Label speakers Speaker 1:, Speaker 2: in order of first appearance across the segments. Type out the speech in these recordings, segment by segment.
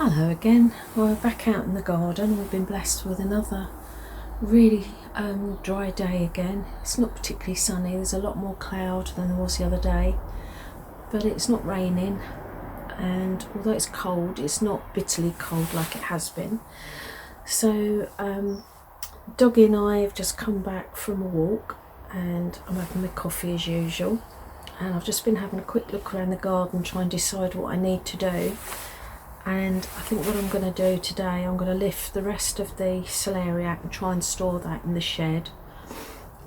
Speaker 1: Hello again. We're back out in the garden. We've been blessed with another really dry day again. It's not particularly sunny, there's a lot more cloud than there was the other day, but it's not raining, and although it's cold, it's not bitterly cold like it has been. So Doggy and I have just come back from a walk, and I'm having my coffee as usual, and I've just been having a quick look around the garden, trying to decide what I need to do. And I think what I'm going to do today, I'm going to lift the rest of the celeriac and try and store that in the shed.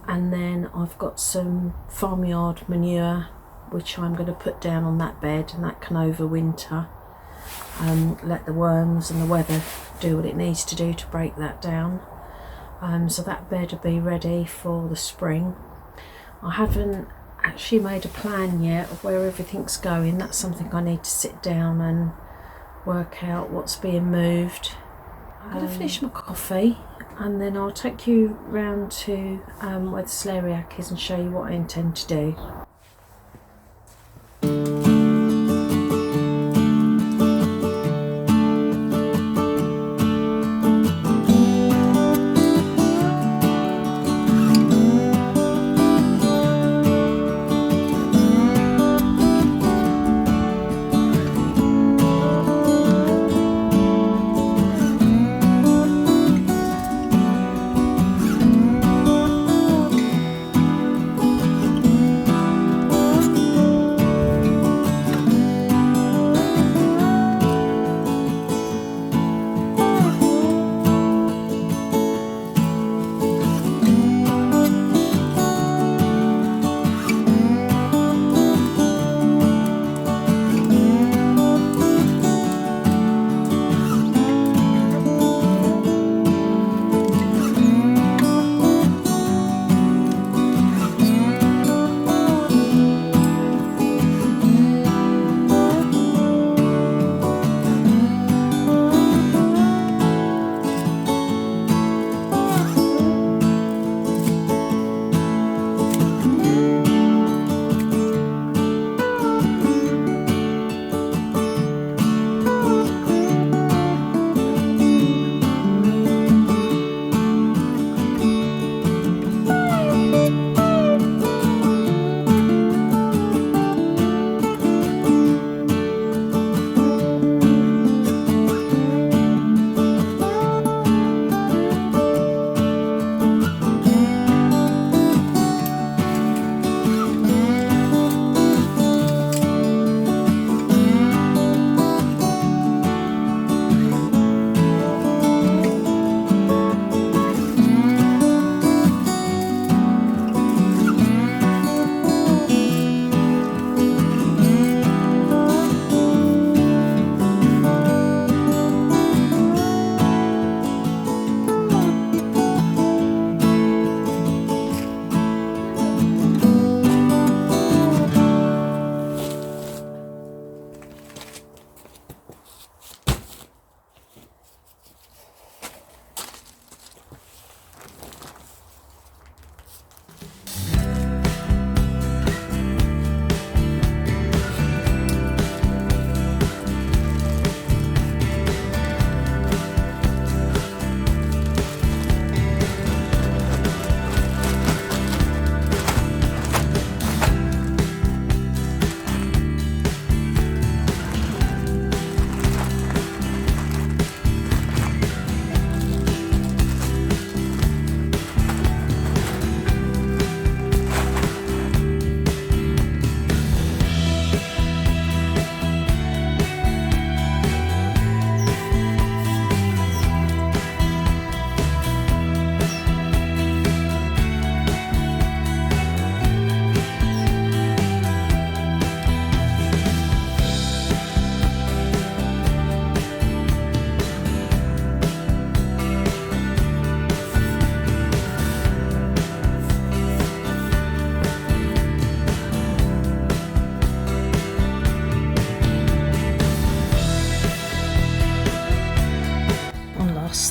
Speaker 1: And then I've got some farmyard manure which I'm going to put down on that bed, and that can overwinter. Let the worms and the weather do what it needs to do to break that down. So that bed will be ready for the spring. I haven't actually made a plan yet of where everything's going. That's something I need to sit down and work out what's being moved. I'm going to finish my coffee, and then I'll take you round to where the celeriac is and show you what I intend to do.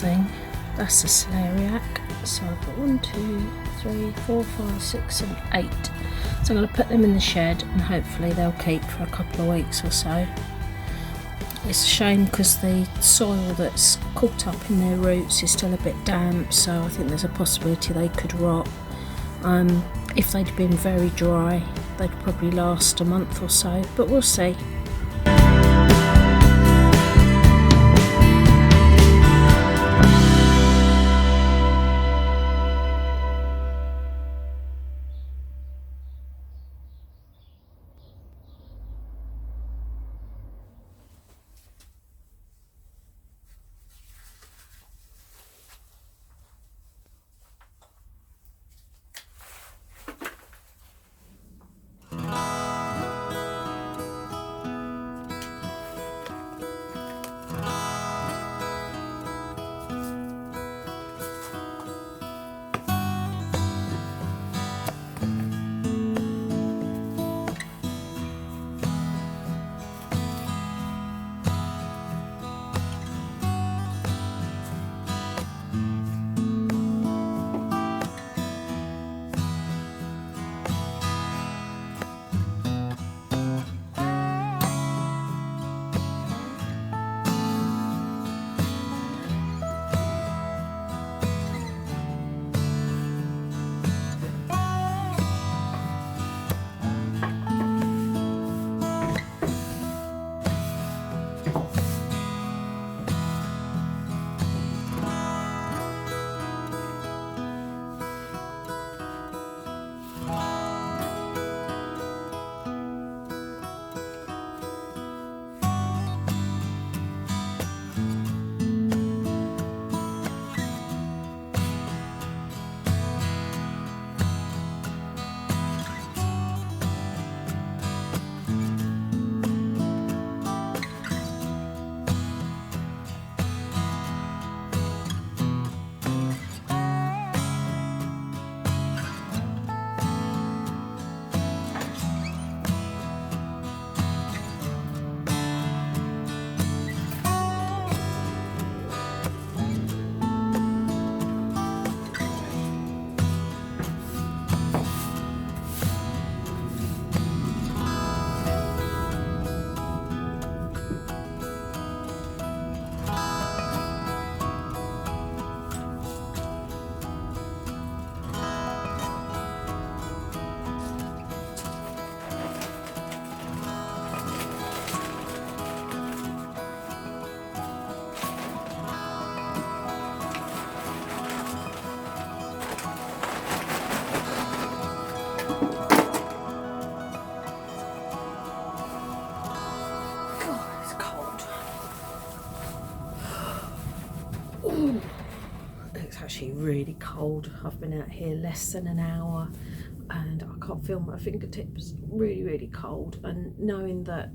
Speaker 1: Thing, that's the celeriac. So I've got 1, 2, 3, 4, 5, 6, 7, 8. So I'm going to put them in the shed, and hopefully they'll keep for a couple of weeks or so. It's a shame because the soil that's caught up in their roots is still a bit damp, so I think there's a possibility they could rot. If they'd been very dry, they'd probably last a month or so, but we'll see. It's actually really cold. I've been out here less than an hour and I can't feel my fingertips. Really cold, and knowing that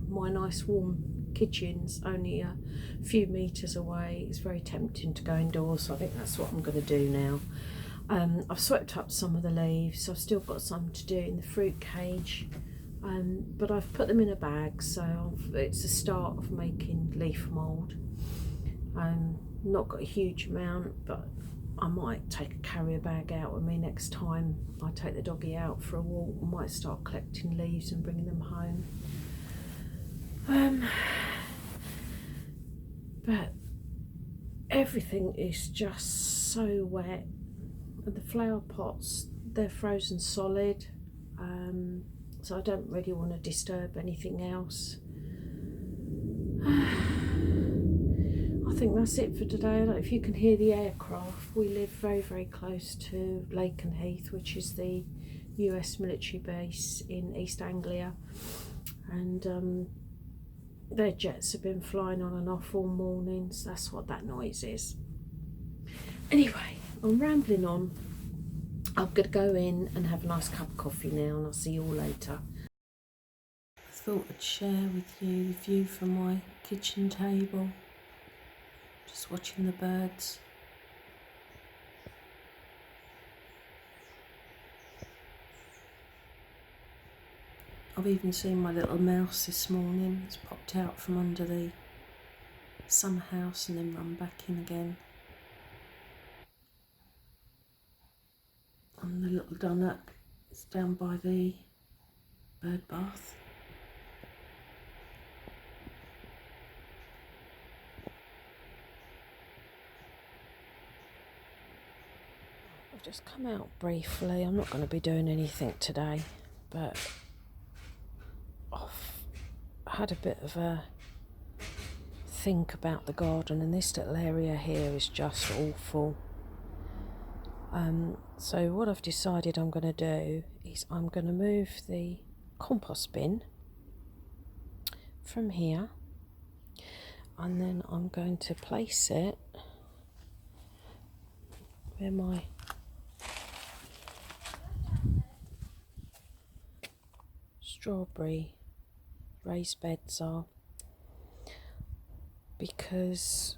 Speaker 1: my nice warm kitchen's only a few metres away, it's very tempting to go indoors, so I think that's what I'm going to do now. I've swept up some of the leaves. I've still got some to do in the fruit cage, but I've put them in a bag, so it's the start of making leaf mould. Not got a huge amount, but I might take a carrier bag out with me next time I take the doggy out for a walk. I might start collecting leaves and bringing them home. But everything is just so wet. The flower pots, they're frozen solid, so I don't really want to disturb anything else. I think that's it for today. I don't know if you can hear the aircraft. We live very close to Lakenheath, which is the US military base in East Anglia, and their jets have been flying on and off all morning, so that's what that noise is. Anyway, I'm rambling on. I'm going to go in and have a nice cup of coffee now, and I'll see you all later. I thought I'd share with you the view from my kitchen table. Just watching the birds. I've even seen my little mouse this morning. It's popped out from under the summer house and then run back in again. And the little dunnock is down by the bird bath. just come out briefly. I'm not going to be doing anything today, but I've had a bit of a think about the garden, and this little area here is just awful. So what I've decided I'm going to do is I'm going to move the compost bin from here, and then I'm going to place it where my strawberry raised beds are, because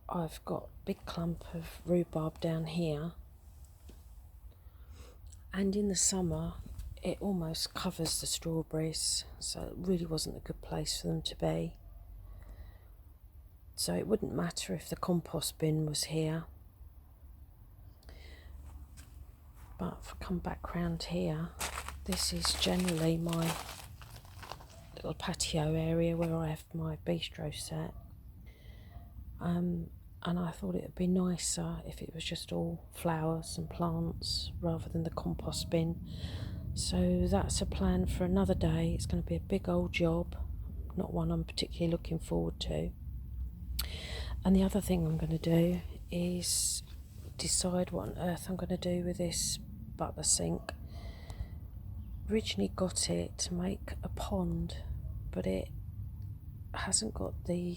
Speaker 1: I've got a big clump of rhubarb down here, and in the summer it almost covers the strawberries, so it really wasn't a good place for them to be. So it wouldn't matter if the compost bin was here, but if I come back round here, this is generally my little patio area where I have my bistro set, and I thought it would be nicer if it was just all flowers and plants rather than the compost bin. So that's a plan for another day. It's going to be a big old job, not one I'm particularly looking forward to. And the other thing I'm going to do is decide what on earth I'm going to do with this butler sink. Originally got it to make a pond, but it hasn't got the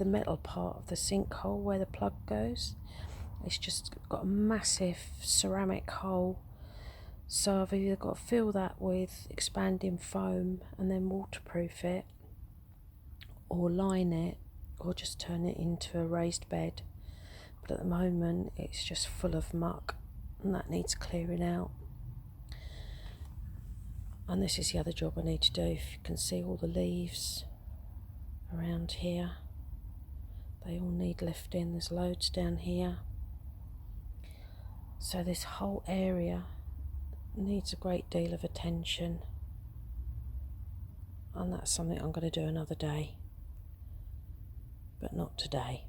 Speaker 1: metal part of the sinkhole where the plug goes. It's just got a massive ceramic hole, so I've either got to fill that with expanding foam and then waterproof it, or line it, or just turn it into a raised bed. But at the moment it's just full of muck, and that needs clearing out. And this is the other job I need to do. If you can see all the leaves around here, they all need lifting. There's loads down here. So this whole area needs a great deal of attention, and that's something I'm going to do another day, but not today.